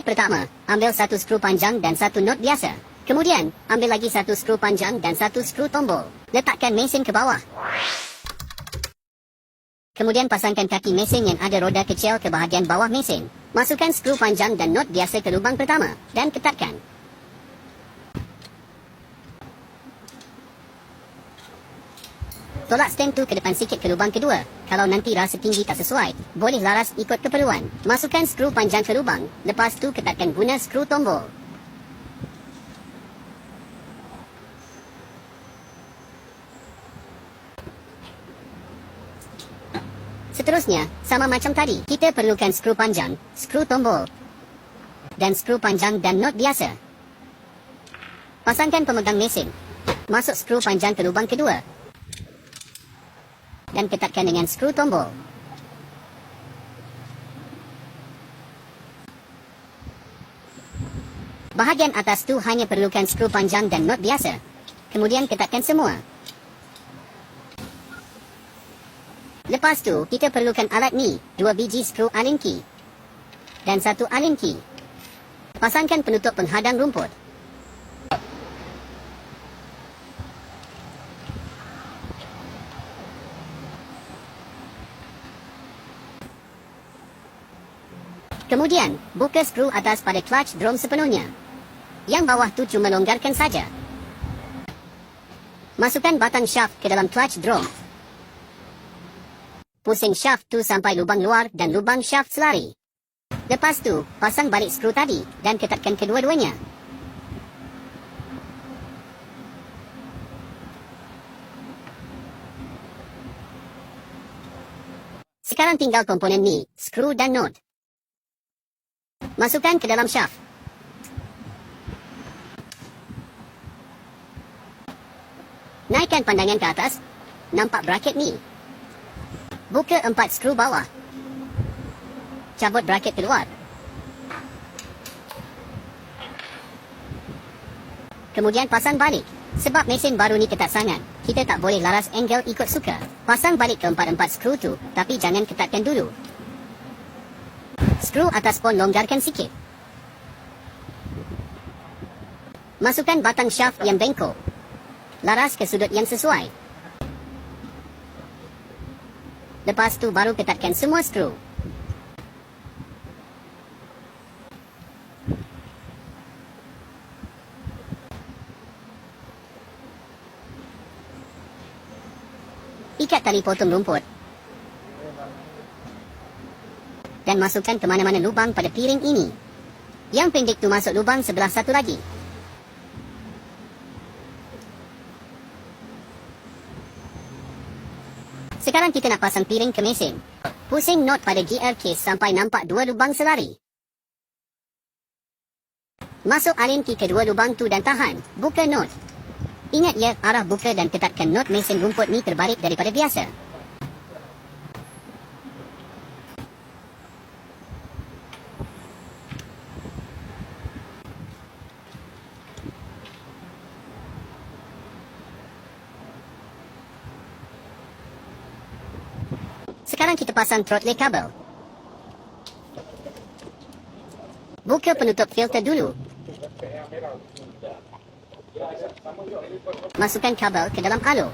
Step pertama, ambil satu skru panjang dan satu not biasa. Kemudian, ambil lagi satu skru panjang dan satu skru tombol. Letakkan mesin ke bawah. Kemudian pasangkan kaki mesin yang ada roda kecil ke bahagian bawah mesin. Masukkan skru panjang dan not biasa ke lubang pertama dan ketatkan. Tolak stem tu ke depan sikit ke lubang kedua. Kalau nanti rasa tinggi tak sesuai, boleh laras ikut keperluan. Masukkan skru panjang ke lubang. Lepas tu ketatkan guna skru tombol. Seterusnya, sama macam tadi, kita perlukan skru panjang, skru tombol, dan skru panjang dan not biasa. Pasangkan pemegang mesin. Masuk skru panjang ke lubang kedua. Dan ketatkan dengan skru tombol. Bahagian atas tu hanya perlukan skru panjang dan not biasa. Kemudian ketatkan semua. Lepas tu, kita perlukan alat ni, 2 biji skru Allen key dan 1 Allen key. Pasangkan penutup penghadang rumput. Kemudian, buka skru atas pada clutch drum sepenuhnya. Yang bawah tu cuma longgarkan saja. Masukkan batang shaft ke dalam clutch drum. Pusing shaft tu sampai lubang luar dan lubang shaft selari. Lepas tu, pasang balik skru tadi dan ketatkan kedua-duanya. Sekarang tinggal komponen ni, skru dan not. Masukkan ke dalam shaft. Naikkan pandangan ke atas. Nampak braket ni? Buka 4 skru bawah. Cabut braket keluar. Kemudian pasang balik. Sebab mesin baru ni ketat sangat, kita tak boleh laras angle ikut suka. Pasang balik ke 4 skru tu, tapi jangan ketatkan dulu. Skru atas pun longgarkan sikit. Masukkan batang shaft yang bengkok. Laras ke sudut yang sesuai. Lepas tu baru ketatkan semua skru. Ikat tali potong rumput. Dan masukkan ke mana-mana lubang pada piring ini. Yang pendek tu masuk lubang sebelah satu lagi. Sekarang kita nak pasang piring ke mesin. Pusing not pada gear case sampai nampak 2 lubang selari. Masuk Allen key ke 2 lubang tu dan tahan. Buka not. Ingat ya, arah buka dan ketatkan not mesin rumput ni terbalik daripada biasa. Sekarang kita pasang throttle kabel. Buka penutup filter dulu. Masukkan kabel ke dalam alur.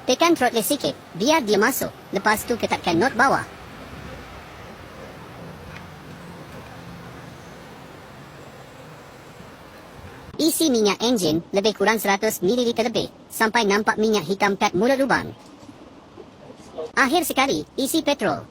Tekan throttle sikit, biar dia masuk. Lepas tu ketatkan not bawah. Isi minyak enjin lebih kurang 100 ml lebih, sampai nampak minyak hitam kat mulut lubang. Akhir sekali, isi petrol.